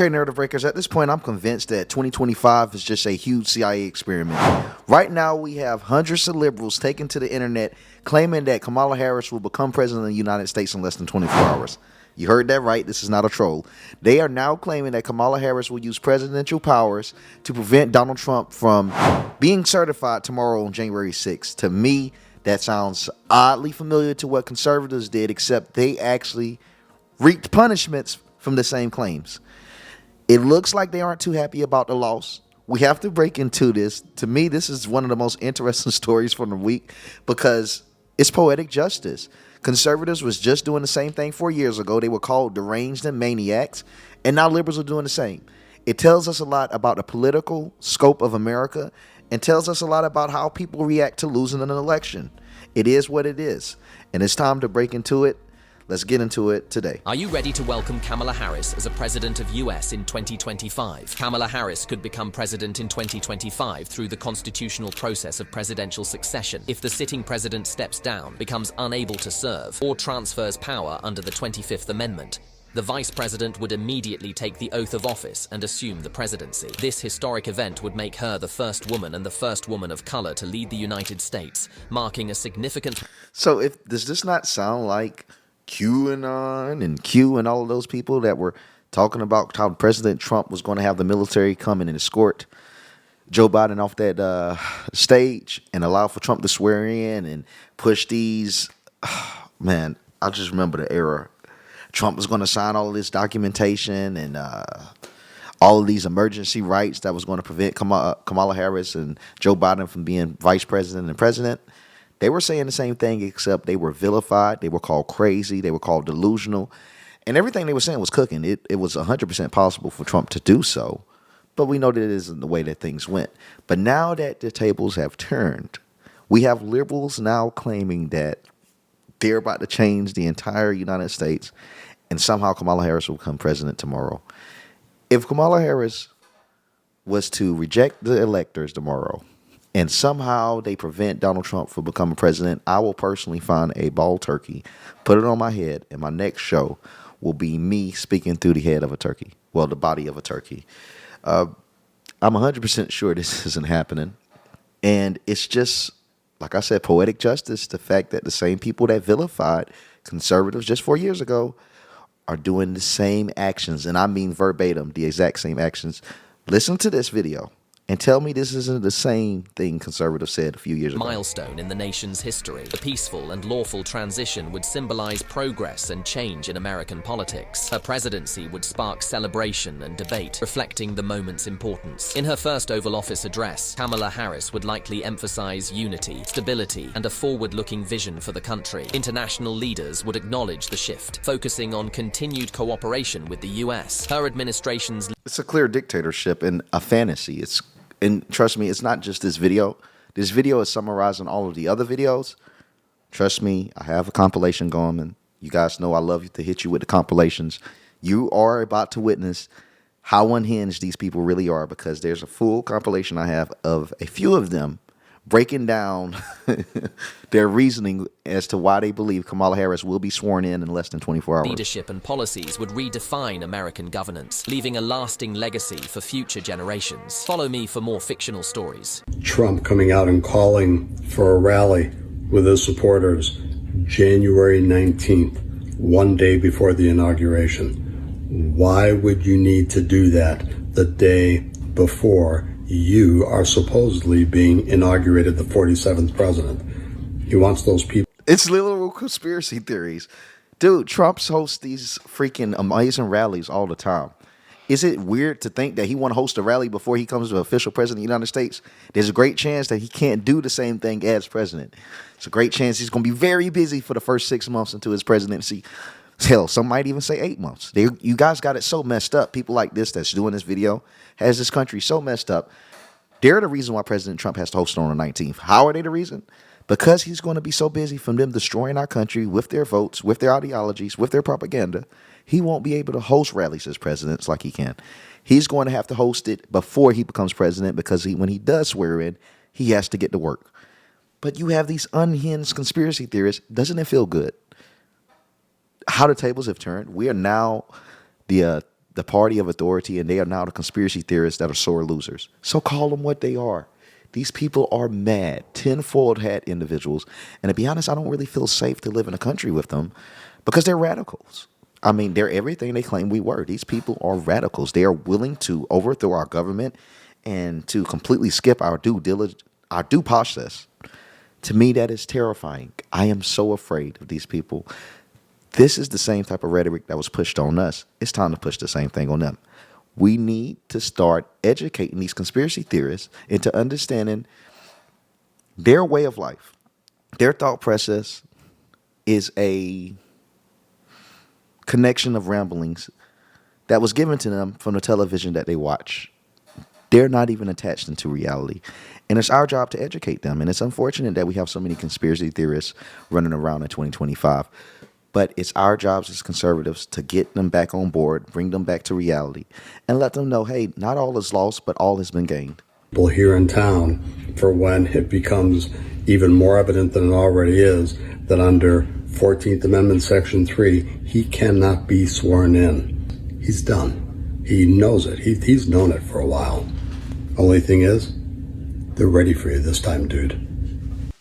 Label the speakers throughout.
Speaker 1: Okay, narrative breakers, at this point, I'm convinced that 2025 is just a huge CIA experiment. Right now, we have hundreds of liberals taken to the internet claiming that Kamala Harris will become president of the United States in less than 24 hours. You heard that right. This is not a troll. They are now claiming that Kamala Harris will use presidential powers to prevent Donald Trump from being certified tomorrow on January 6th. To me, that sounds oddly familiar to what conservatives did, except they actually reaped punishments from the same claims. It looks like they aren't too happy about the loss. We have to break into this. To me, this is one of the most interesting stories from the week because it's poetic justice. Conservatives was just doing the same thing 4 years ago. They were called deranged and maniacs, and now liberals are doing the same. It tells us a lot about the political scope of America and tells us a lot about how people react to losing an election. It is what it is, and it's time to break into it. Let's get into it today.
Speaker 2: Are you ready to welcome Kamala Harris as a president of US in 2025? Kamala Harris could become president in 2025 through the constitutional process of presidential succession if the sitting president steps down, becomes unable to serve, or transfers power under the 25th Amendment. The vice president would immediately take the oath of office and assume the presidency. This historic event would make her the first woman and the first woman of color to lead the United States, marking a significant...
Speaker 1: So does this not sound like QAnon and Q and all of those people that were talking about how President Trump was going to have the military come in and escort Joe Biden off that stage and allow for Trump to swear in and push these? Man, I just remember the era. Trump was going to sign all of this documentation and all of these emergency rights that was going to prevent Kamala Harris and Joe Biden from being vice president and president. They were saying the same thing, except they were vilified. They were called crazy. They were called delusional. And everything they were saying was cooking. It was 100% possible for Trump to do so. But we know that it isn't the way that things went. But now that the tables have turned, we have liberals now claiming that they're about to change the entire United States and somehow Kamala Harris will become president tomorrow. If Kamala Harris was to reject the electors tomorrow, and somehow they prevent Donald Trump from becoming president, I will personally find a ball turkey, put it on my head, and my next show will be me speaking through the head of a turkey. Well, the body of a turkey. I'm 100% sure this isn't happening. And it's just, like I said, poetic justice. The fact that the same people that vilified conservatives just 4 years ago are doing the same actions. And I mean verbatim, the exact same actions. Listen to this video and tell me this isn't the same thing conservatives said a few years ago.
Speaker 2: Milestone in the nation's history. The peaceful and lawful transition would symbolize progress and change in American politics. Her presidency would spark celebration and debate, reflecting the moment's importance. In her first Oval Office address, Kamala Harris would likely emphasize unity, stability, and a forward-looking vision for the country. International leaders would acknowledge the shift, focusing on continued cooperation with the US. Her administration's...
Speaker 1: It's a clear dictatorship and a fantasy. And trust me, it's not just this video. This video is summarizing all of the other videos. Trust me, I have a compilation going, and you guys know I love to hit you with the compilations. You are about to witness how unhinged these people really are, because there's a full compilation I have of a few of them breaking down their reasoning as to why they believe Kamala Harris will be sworn in less than 24 hours.
Speaker 2: Leadership and policies would redefine American governance, leaving a lasting legacy for future generations. Follow me for more fictional stories.
Speaker 3: Trump coming out and calling for a rally with his supporters January 19th, one day before the inauguration. Why would you need to do that the day before you are supposedly being inaugurated the 47th president? He wants those people.
Speaker 1: It's literal conspiracy theories. Dude, Trump hosts these freaking amazing rallies all the time. Is it weird to think that he want to host a rally before he comes to official president of the United States? There's a great chance that he can't do the same thing as president. It's a great chance he's going to be very busy for the first 6 months into his presidency. Hell, some might even say 8 months. You guys got it so messed up. People like this that's doing this video has this country so messed up. They're the reason why President Trump has to host it on the 19th. How are they the reason? Because he's going to be so busy from them destroying our country with their votes, with their ideologies, with their propaganda. He won't be able to host rallies as president like he can. He's going to have to host it before he becomes president, because when he does swear in, he has to get to work. But you have these unhinged conspiracy theorists. Doesn't it feel good? How the tables have turned. We are now the the party of authority, and they are now the conspiracy theorists that are sore losers. So call them what they are. These people are mad, tinfoiled hat individuals. And to be honest, I don't really feel safe to live in a country with them because they're radicals. I mean, they're everything they claim we were. These people are radicals. They are willing to overthrow our government and to completely skip our due process. To me, that is terrifying. I am so afraid of these people. This is the same type of rhetoric that was pushed on us. It's time to push the same thing on them. We need to start educating these conspiracy theorists into understanding their way of life. Their thought process is a connection of ramblings that was given to them from the television that they watch. They're not even attached into reality. And it's our job to educate them. And it's unfortunate that we have so many conspiracy theorists running around in 2025. But it's our jobs as conservatives to get them back on board, bring them back to reality, and let them know, hey, not all is lost, but all has been gained.
Speaker 3: People here in town for when it becomes even more evident than it already is that under 14th Amendment Section 3, he cannot be sworn in. He's done. He knows it. He's known it for a while. Only thing is, they're ready for you this time, dude.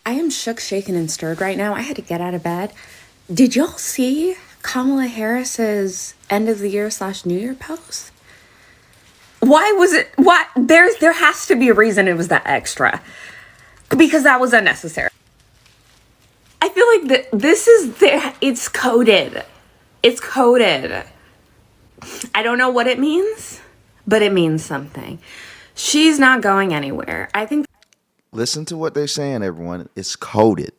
Speaker 4: I am shook, shaken, and stirred right now. I had to get out of bed. Did y'all see Kamala Harris's end of the year / New Year post? Why was it? Why? There has to be a reason it was that extra. Because that was unnecessary. I feel like this is it's coded. It's coded. I don't know what it means, but it means something. She's not going anywhere. I think.
Speaker 1: Listen to what they're saying, everyone. It's coded.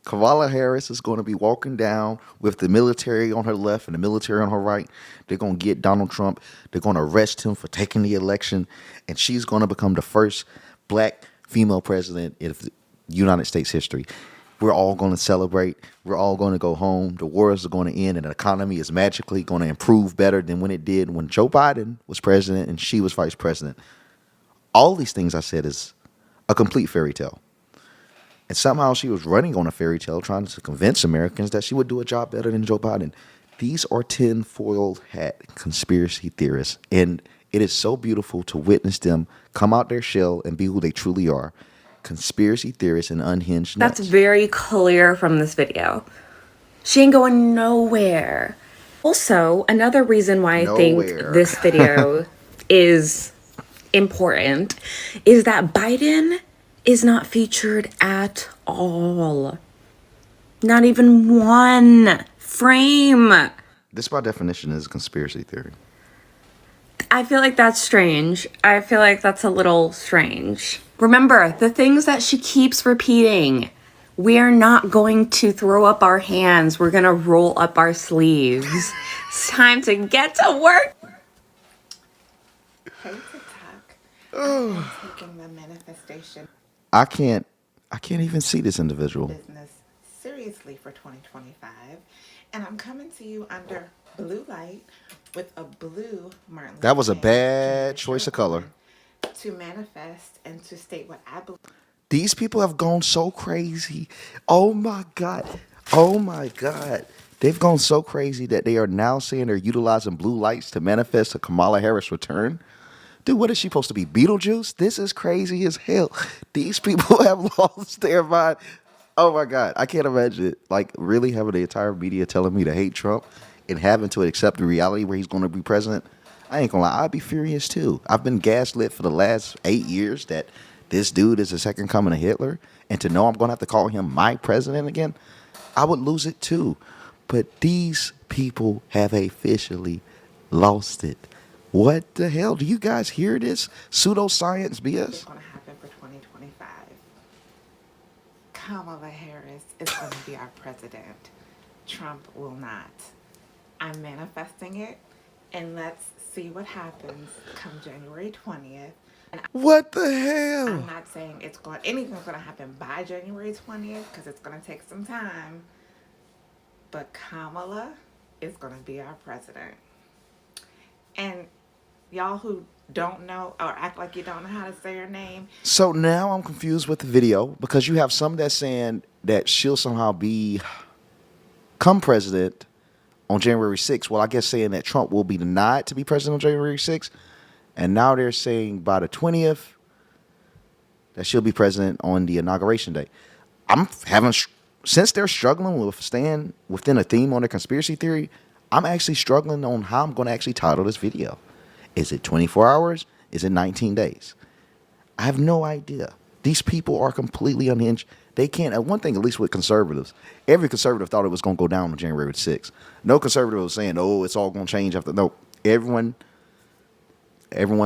Speaker 1: Kamala Harris is going to be walking down with the military on her left and the military on her right. They're going to get Donald Trump. They're going to arrest him for taking the election. And she's going to become the first black female president in United States history. We're all going to celebrate. We're all going to go home. The wars are going to end and the economy is magically going to improve better than when it did when Joe Biden was president and she was vice president. All these things I said is a complete fairy tale. And somehow she was running on a fairy tale, trying to convince Americans that she would do a job better than Joe Biden. These are tinfoil hat conspiracy theorists. And it is so beautiful to witness them come out their shell and be who they truly are. Conspiracy theorists and unhinged nuts.
Speaker 4: That's very clear from this video. She ain't going nowhere. Also, another reason why I think this video is important is that Biden is not featured at all. Not even one frame.
Speaker 1: This, by definition, is a conspiracy theory.
Speaker 4: I feel like that's strange. I feel like that's a little strange. Remember, the things that she keeps repeating. We are not going to throw up our hands. We're going to roll up our sleeves. It's time to get to work.
Speaker 5: Hey, TikTok. I'm taking the manifestation
Speaker 1: I can't even see this individual.
Speaker 5: business seriously for 2025. And I'm coming to you under blue light with a blue Martin Luther
Speaker 1: That was a
Speaker 5: King
Speaker 1: bad
Speaker 5: Jr.
Speaker 1: choice of color.
Speaker 5: to manifest and to state what I believe.
Speaker 1: These people have gone so crazy. Oh my God. Oh my God. They've gone so crazy that they are now saying they're utilizing blue lights to manifest a Kamala Harris return. Dude, what is she supposed to be? Beetlejuice? This is crazy as hell. These people have lost their mind. Oh my God. I can't imagine it. Like, really having the entire media telling me to hate Trump and having to accept the reality where he's going to be president. I ain't gonna lie. I'd be furious too. I've been gaslit for the last 8 years that this dude is the second coming of Hitler. And to know I'm going to have to call him my president again, I would lose it too. But these people have officially lost it. What the hell? Do you guys hear this pseudoscience BS?
Speaker 5: What's going to happen for 2025? Kamala Harris is going to be our president. Trump will not. I'm manifesting it, and let's see what happens come January 20th. And
Speaker 1: What the hell?
Speaker 5: I'm not saying anything's going to happen by January 20th because it's going to take some time. But Kamala is going to be our president. And y'all who don't know or act like you don't know how to say her name.
Speaker 1: So now I'm confused with the video because you have some that's saying that she'll somehow become president on January 6th. Well, I guess saying that Trump will be denied to be president on January 6th. And now they're saying by the 20th that she'll be president on the inauguration day. I'm having, since they're struggling with staying within a theme on their conspiracy theory, I'm actually struggling on how I'm going to actually title this video. Is it 24 hours? Is it 19 days? I have no idea. These people are completely unhinged. They can't. One thing, at least with conservatives, every conservative thought it was going to go down on January 6th. No conservative was saying, "Oh, it's all going to change after." No, everyone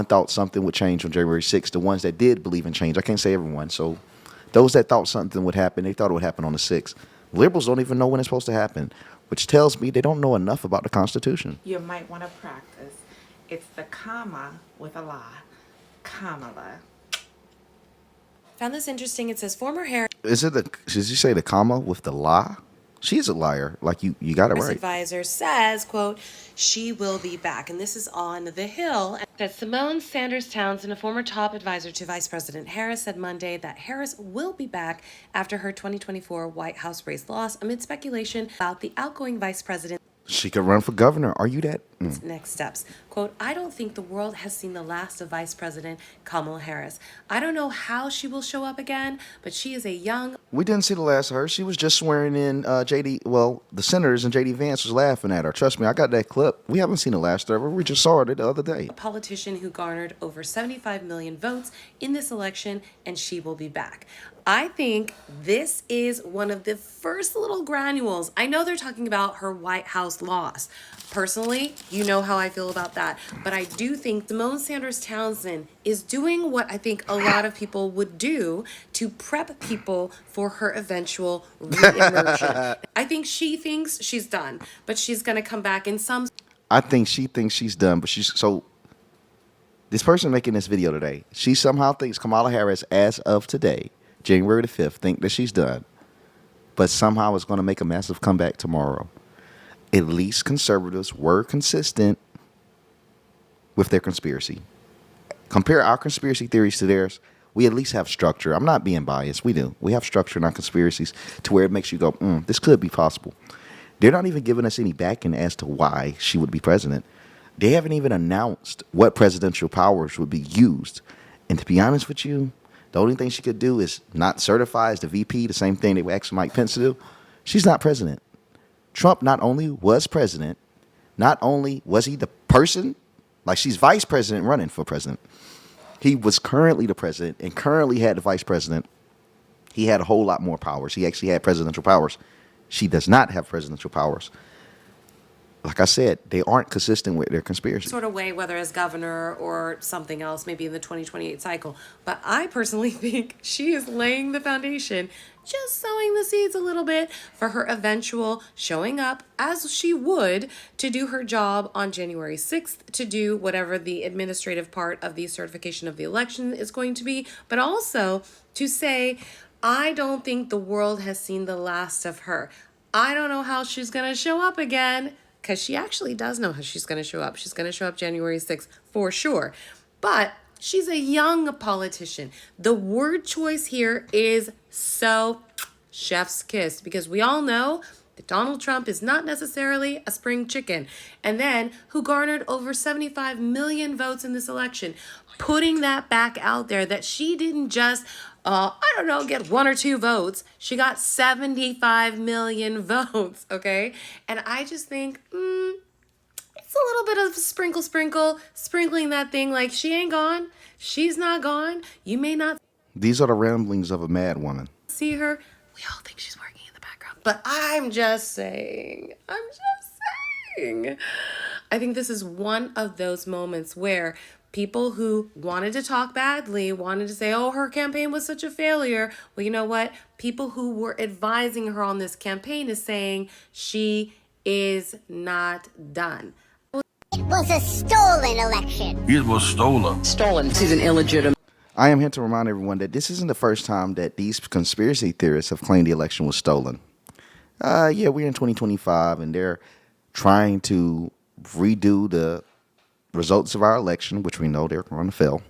Speaker 1: thought something would change on January 6th. The ones that did believe in change, I can't say everyone. So those that thought something would happen, they thought it would happen on the 6th. Liberals don't even know when it's supposed to happen, which tells me they don't know enough about the Constitution.
Speaker 5: You might want to practice. It's the comma with a lie. Kamala.
Speaker 6: Found this interesting. It says former Harris
Speaker 1: Did you say the comma with the lie? She's a liar. Like you got it right.
Speaker 6: advisor says, quote, she will be back. And this is on The Hill. That Simone Sanders Townsend, a former top advisor to Vice President Harris, said Monday that Harris will be back after her 2024 White House race loss amid speculation about the outgoing vice president.
Speaker 1: She could run for governor. Are you that?
Speaker 6: Next steps. Quote, I don't think the world has seen the last of Vice President Kamala Harris. I don't know how she will show up again, but she is a young...
Speaker 1: We didn't see the last of her. She was just swearing in JD. Well, the senators and JD Vance was laughing at her. Trust me, I got that clip. We haven't seen the last of her. We just saw her the other day.
Speaker 6: A politician who garnered over 75 million votes in this election, and she will be back. I think this is one of the first little granules. I know they're talking about her White House loss. Personally, you know how I feel about that. But I do think Simone Sanders Townsend is doing what I think a lot of people would do to prep people for her eventual re-emergence. I think she thinks she's done, but she's going to come back in some...
Speaker 1: I think she thinks she's done, but this person making this video today, she somehow thinks Kamala Harris, as of today, January the 5th, think that she's done, but somehow is going to make a massive comeback tomorrow. At least conservatives were consistent with their conspiracy. Compare our conspiracy theories to theirs. We at least have structure. I'm not being biased. We do. We have structure in our conspiracies to where it makes you go, this could be possible. They're not even giving us any backing as to why she would be president. They haven't even announced what presidential powers would be used. And to be honest with you, the only thing she could do is not certify as the VP, the same thing they would ask Mike Pence to do. She's not president. Trump not only was president, not only was he the person, like she's vice president running for president. He was currently the president and currently had the vice president. He had a whole lot more powers. He actually had presidential powers. She does not have presidential powers. Like I said, they aren't consistent with their conspiracy.
Speaker 6: sort of way, whether as governor or something else, maybe in the 2028 cycle. But I personally think she is laying the foundation, just sowing the seeds a little bit for her eventual showing up as she would to do her job on January 6th, to do whatever the administrative part of the certification of the election is going to be, but also to say, I don't think the world has seen the last of her. I don't know how she's going to show up again. Because she actually does know how she's going to show up. She's going to show up January 6th for sure. But she's a young politician. The word choice here is so chef's kiss. Because we all know that Donald Trump is not necessarily a spring chicken. And then who garnered over 75 million votes in this election. Putting that back out there that she didn't just... get 1 or 2 votes. She got 75 million votes, okay? And I just think, it's a little bit of sprinkling that thing like she ain't gone. She's not gone. You may not
Speaker 1: These are the ramblings of a mad woman.
Speaker 6: see her. We all think she's working in the background. But I'm just saying. I think this is one of those moments where people who wanted to talk badly, wanted to say, oh, her campaign was such a failure. Well, you know what? People who were advising her on this campaign is saying she is not done.
Speaker 7: It was a stolen election.
Speaker 8: It was stolen.
Speaker 9: Stolen. She's an illegitimate.
Speaker 1: I am here to remind everyone that this isn't the first time that these conspiracy theorists have claimed the election was stolen. We're in 2025 and they're trying to redo the results of our election, which we know they're going to fail.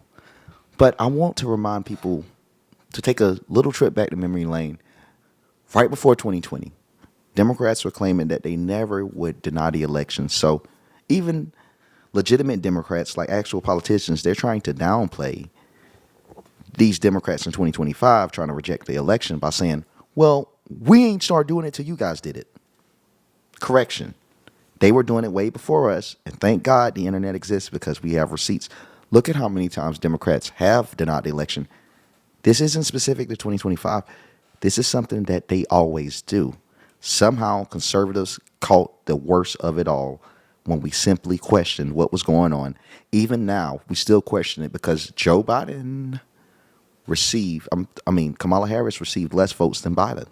Speaker 1: But I want to remind people to take a little trip back to memory lane. Right before 2020, Democrats were claiming that they never would deny the election. So even legitimate Democrats, like actual politicians, they're trying to downplay these Democrats in 2025 trying to reject the election by saying, well, we ain't started doing it till you guys did it. Correction. They were doing it way before us, and thank God the internet exists because we have receipts. Look at how many times Democrats have denied the election. This isn't specific to 2025. This is something that they always do. Somehow conservatives caught the worst of it all when we simply questioned what was going on. Even now, we still question it because Joe Biden Kamala Harris received less votes than Biden.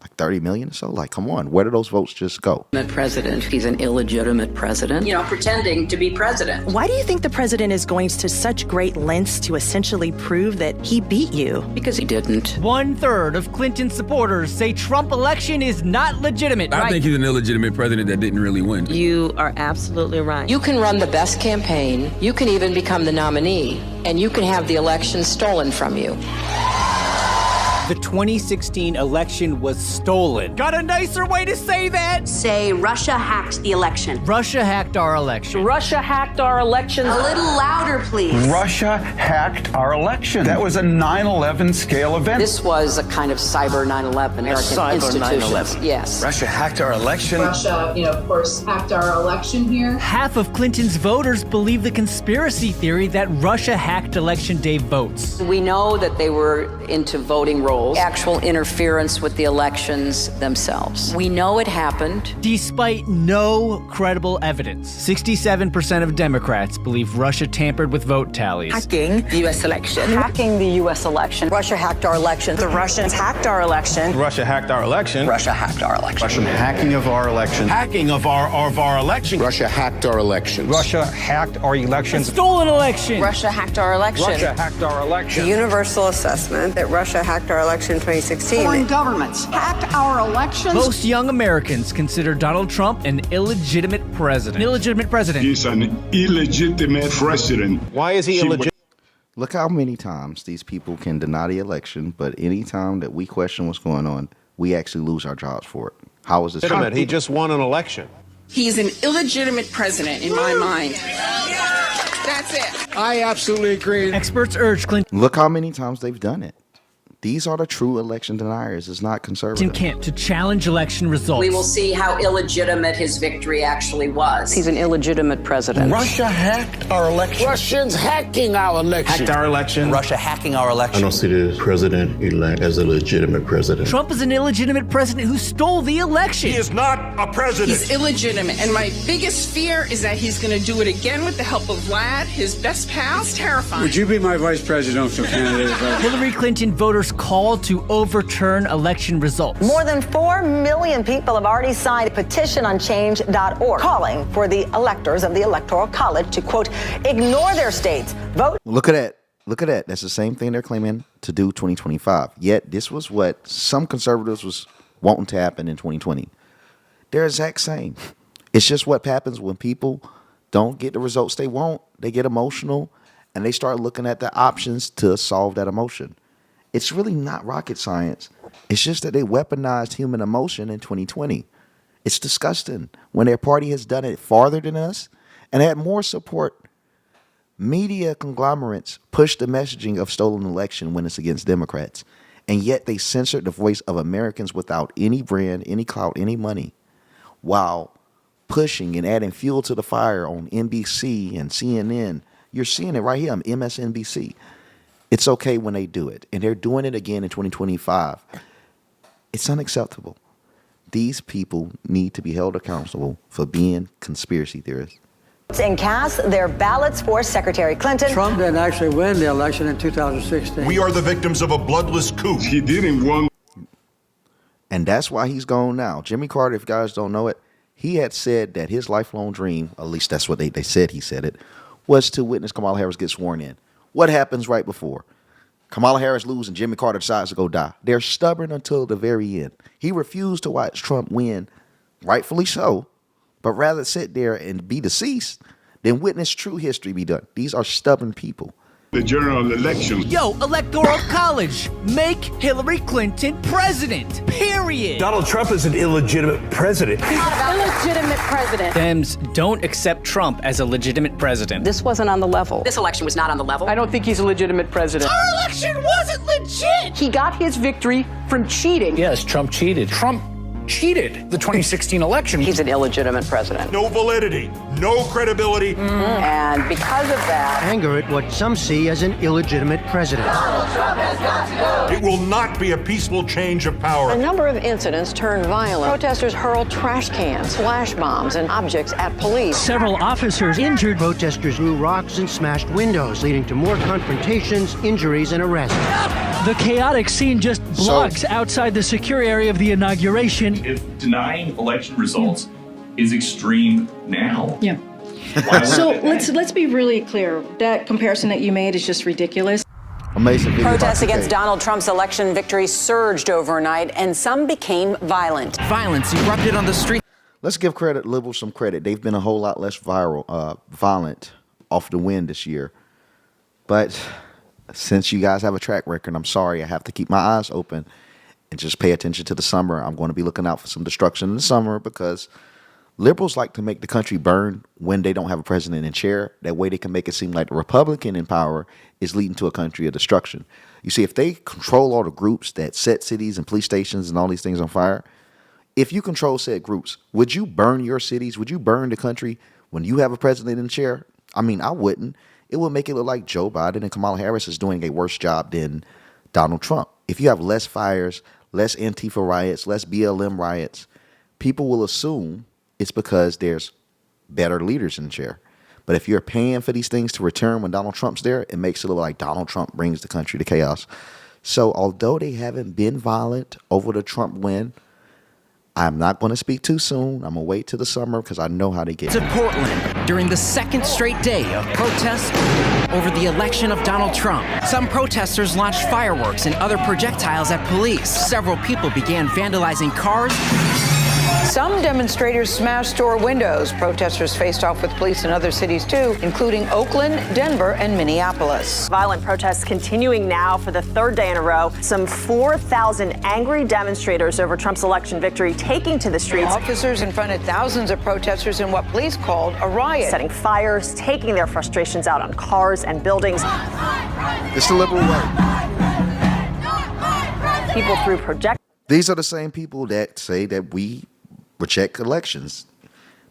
Speaker 1: Like 30 million or so? Like, come on. Where do those votes just go?
Speaker 8: President. He's an illegitimate president. Pretending to be president.
Speaker 9: Why do you think the president is going to such great lengths to essentially prove that he beat you?
Speaker 8: Because he didn't.
Speaker 10: 1/3 of Clinton supporters say Trump election is not legitimate.
Speaker 11: I think he's an illegitimate president that didn't really win.
Speaker 8: You are absolutely right. You can run the best campaign. You can even become the nominee. And you can have the election stolen from you.
Speaker 10: The 2016 election was stolen. Got a nicer way to say that?
Speaker 12: Say Russia hacked the election.
Speaker 10: Russia hacked our election.
Speaker 8: Russia hacked our elections.
Speaker 12: A little louder, please.
Speaker 13: Russia hacked our election. That was a 9/11 scale event.
Speaker 8: This was a kind of cyber 9/11. American institutions. Yes.
Speaker 13: Russia hacked our election.
Speaker 14: Russia, of course, hacked our election here.
Speaker 10: Half of Clinton's voters believe the conspiracy theory that Russia hacked election day votes.
Speaker 8: We know that they were into voting rolls. Actual interference with the elections themselves. We know it happened.
Speaker 10: Despite no credible evidence, 67% of Democrats believe Russia tampered with vote tallies.
Speaker 9: Hacking the U.S. election.
Speaker 8: Hacking the U.S. election.
Speaker 9: Russia hacked our election. The Russians hacked our election.
Speaker 11: Russia hacked our election.
Speaker 8: Russia hacked our election.
Speaker 13: Russian hacking of our election.
Speaker 11: Hacking of our election.
Speaker 13: Russia hacked our elections.
Speaker 11: Russia hacked our elections.
Speaker 10: Stolen election.
Speaker 9: Russia hacked our election.
Speaker 11: Russia hacked our election.
Speaker 14: The universal assessment that Russia hacked our election in 2016.
Speaker 12: Foreign governments hacked our elections.
Speaker 10: Most young Americans consider Donald Trump an illegitimate president. An illegitimate president.
Speaker 15: He's an illegitimate president.
Speaker 11: Why is he illegitimate?
Speaker 1: Look how many times these people can deny the election, but any time that we question what's going on, we actually lose our jobs for it. How is this?
Speaker 11: He just won an election.
Speaker 12: He's an illegitimate president in my mind. That's it.
Speaker 11: I absolutely agree.
Speaker 10: Experts urge Clinton
Speaker 1: Look how many times they've done it. These are the true election deniers. It's not conservative.
Speaker 10: Camp to challenge election results.
Speaker 8: We will see how illegitimate his victory actually was. He's an illegitimate president.
Speaker 13: Russia hacked our election.
Speaker 11: Russians hacking our election.
Speaker 13: Hacked our election.
Speaker 8: Russia hacking our election.
Speaker 13: I don't see the president-elect as a legitimate president.
Speaker 10: Trump is an illegitimate president who stole the election.
Speaker 11: He is not a president.
Speaker 12: He's illegitimate, and my biggest fear is that he's going to do it again with the help of Vlad, his best pal. It's terrifying.
Speaker 15: Would you be my vice presidential candidate?
Speaker 10: Hillary Clinton voters call to overturn election results.
Speaker 9: More than 4 million people have already signed a petition on change.org calling for the electors of the Electoral College to, quote, ignore their states, vote.
Speaker 1: Look at that. Look at that. That's the same thing they're claiming to do 2025. Yet this was what some conservatives was wanting to happen in 2020. They're exact same. It's just what happens when people don't get the results they want. They get emotional and they start looking at the options to solve that emotion. It's really not rocket science. It's just that they weaponized human emotion in 2020. It's disgusting when their party has done it farther than us and had more support. Media conglomerates push the messaging of stolen election when it's against Democrats, and yet they censored the voice of Americans without any brand, any clout, any money, while pushing and adding fuel to the fire on NBC and CNN. You're seeing it right here on MSNBC. It's okay when they do it, and they're doing it again in 2025. It's unacceptable. These people need to be held accountable for being conspiracy theorists.
Speaker 9: And cast their ballots for Secretary Clinton.
Speaker 14: Trump didn't actually win the election in 2016.
Speaker 11: We are the victims of a bloodless coup.
Speaker 15: He didn't win.
Speaker 1: And that's why he's gone now. Jimmy Carter, if you guys don't know it, he had said that his lifelong dream, at least that's what they said he said it, was to witness Kamala Harris get sworn in. What happens right before? Kamala Harris loses and Jimmy Carter decides to go die. They're stubborn until the very end. He refused to watch Trump win, rightfully so, but rather sit there and be deceased than witness true history be done. These are stubborn people.
Speaker 15: the general election.
Speaker 10: Yo, Electoral College, make Hillary Clinton president. Period.
Speaker 11: Donald Trump is an illegitimate president.
Speaker 8: Illegitimate president.
Speaker 10: Dems don't accept Trump as a legitimate president.
Speaker 8: This wasn't on the level.
Speaker 16: This election was not on the level.
Speaker 8: I don't think he's a legitimate president.
Speaker 16: Our election wasn't legit.
Speaker 8: He got his victory from cheating.
Speaker 11: Yes, Trump cheated. Trump cheated the 2016 election.
Speaker 8: He's an illegitimate president.
Speaker 11: No validity, no credibility.
Speaker 8: And because of that,
Speaker 17: anger at what some see as an illegitimate president.
Speaker 11: It will not be a peaceful change of power.
Speaker 8: a number of incidents turned violent. Protesters hurled trash cans, flash bombs, and objects at police.
Speaker 17: Several officers injured. Protesters threw rocks and smashed windows, leading to more confrontations, injuries, and arrests.
Speaker 10: The chaotic scene just blocks outside the secure area of the inauguration.
Speaker 18: If denying election results is extreme now.
Speaker 19: Yeah. So let's be really clear. That comparison that you made is just ridiculous.
Speaker 1: Amazing video.
Speaker 9: Protests against Donald Trump's election victory surged overnight, and some became violent.
Speaker 20: Violence erupted on the street.
Speaker 1: Let's give liberals some credit. They've been a whole lot less violent off the win this year. But since you guys have a track record, I'm sorry, I have to keep my eyes open and just pay attention to the summer. I'm going to be looking out for some destruction in the summer because liberals like to make the country burn when they don't have a president in chair. That way they can make it seem like the Republican in power is leading to a country of destruction. You see, if they control all the groups that set cities and police stations and all these things on fire, if you control said groups, would you burn your cities? Would you burn the country when you have a president in chair? I mean, I wouldn't. It would make it look like Joe Biden and Kamala Harris is doing a worse job than Donald Trump. If you have less fires, less Antifa riots, less BLM riots, people will assume it's because there's better leaders in the chair. But if you're paying for these things to return when Donald Trump's there, it makes it look like Donald Trump brings the country to chaos. So although they haven't been violent over the Trump win, I'm not going to speak too soon. I'm going to wait till the summer because I know how they get.
Speaker 20: To Portland during the second straight day of protests over the election of Donald Trump. Some protesters launched fireworks and other projectiles at police. Several people began vandalizing cars.
Speaker 9: Some demonstrators smashed store windows. Protesters faced off with police in other cities, too, including Oakland, Denver, and Minneapolis.
Speaker 21: Violent protests continuing now for the third day in a row. Some 4,000 angry demonstrators over Trump's election victory taking to the streets.
Speaker 9: Officers confronted thousands of protesters in what police called a riot.
Speaker 21: Setting fires, taking their frustrations out on cars and buildings.
Speaker 1: It's the liberal way.
Speaker 21: People threw projectiles.
Speaker 1: These are the same people that say that we reject elections.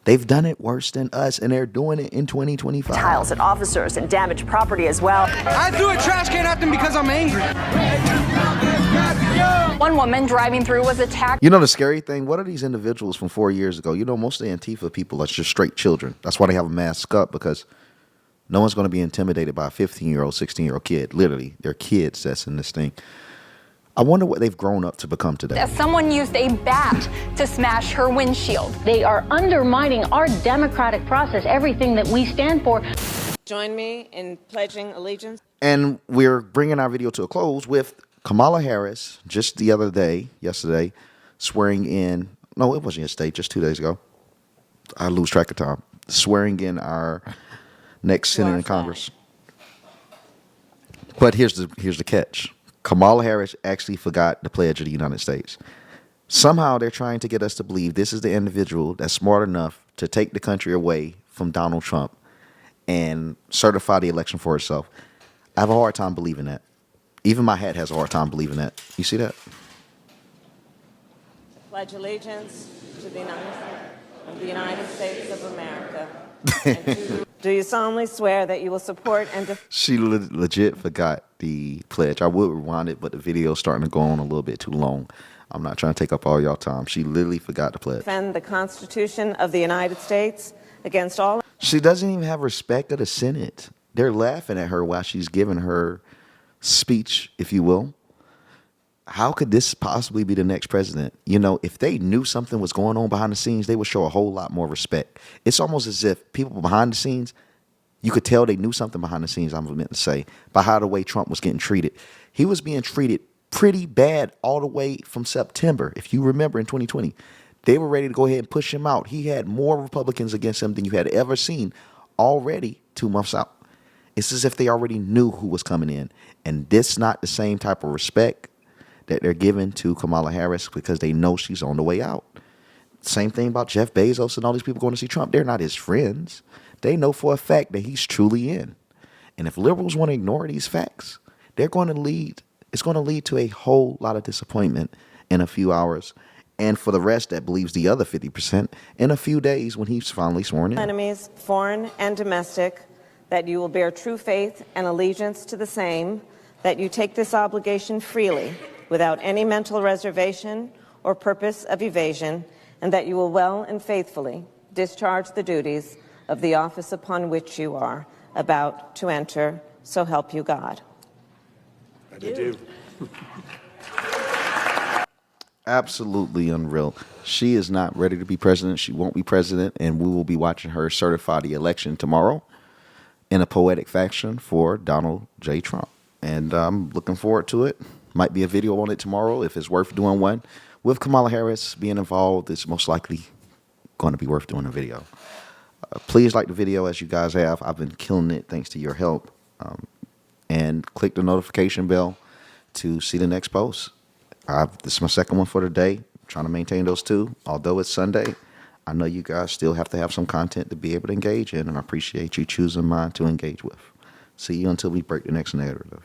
Speaker 1: They've done it worse than us, and they're doing it in 2025.
Speaker 21: Tiles at officers and damaged property as well.
Speaker 20: I threw a trash can at them because I'm angry.
Speaker 22: One woman driving through was attacked.
Speaker 1: You know the scary thing? What are these individuals from 4 years ago? You know, most of the Antifa people are just straight children. That's why they have a mask up, because no one's going to be intimidated by a 15-year-old, 16-year-old kid. Literally, they're kids that's in this thing. I wonder what they've grown up to become today.
Speaker 22: Someone used a bat to smash her windshield.
Speaker 23: They are undermining our democratic process, everything that we stand for.
Speaker 24: Join me in pledging allegiance.
Speaker 1: And we're bringing our video to a close with Kamala Harris just the other day, yesterday, swearing in. No, it wasn't yesterday, just 2 days ago. I lose track of time. Swearing in our next Senate and Congress. But here's the catch. Kamala Harris actually forgot the Pledge of the United States. Somehow they're trying to get us to believe this is the individual that's smart enough to take the country away from Donald Trump and certify the election for itself. I have a hard time believing that. Even my hat has a hard time believing that. You see that?
Speaker 24: Pledge allegiance to the United States of America. Do you solemnly swear that you will support and defend?
Speaker 1: She legit forgot the pledge. I would rewind it, but the video's starting to go on a little bit too long. I'm not trying to take up all y'all time. She literally forgot the pledge.
Speaker 24: Defend the Constitution of the United States against all.
Speaker 1: She doesn't even have respect of the Senate. They're laughing at her while she's giving her speech, if you will. How could this possibly be the next president? You know, if they knew something was going on behind the scenes, they would show a whole lot more respect. It's almost as if people behind the scenes, you could tell they knew something behind the scenes, I'm meant to say, by how the way Trump was getting treated. He was being treated pretty bad all the way from September. If you remember in 2020, they were ready to go ahead and push him out. He had more Republicans against him than you had ever seen already 2 months out. It's as if they already knew who was coming in. And this not the same type of respect that they're giving to Kamala Harris because they know she's on the way out. Same thing about Jeff Bezos and all these people going to see Trump. They're not his friends. They know for a fact that he's truly in. And if liberals want to ignore these facts, it's going to lead to a whole lot of disappointment in a few hours. And for the rest that believes the other 50%, in a few days when he's finally sworn in.
Speaker 24: Enemies, foreign and domestic, that you will bear true faith and allegiance to the same, that you take this obligation freely, without any mental reservation or purpose of evasion, and that you will well and faithfully discharge the duties of the office upon which you are about to enter, so help you God.
Speaker 15: I do.
Speaker 1: Absolutely unreal. She is not ready to be president. She won't be president, and we will be watching her certify the election tomorrow in a poetic fashion for Donald J. Trump. And I'm looking forward to it. Might be a video on it tomorrow if it's worth doing one. With Kamala Harris being involved, it's most likely going to be worth doing a video. Please like the video as you guys have. I've been killing it thanks to your help. And click the notification bell to see the next post. This is my second one for the day. I'm trying to maintain those two. Although it's Sunday, I know you guys still have to have some content to be able to engage in, and I appreciate you choosing mine to engage with. See you until we break the next narrative.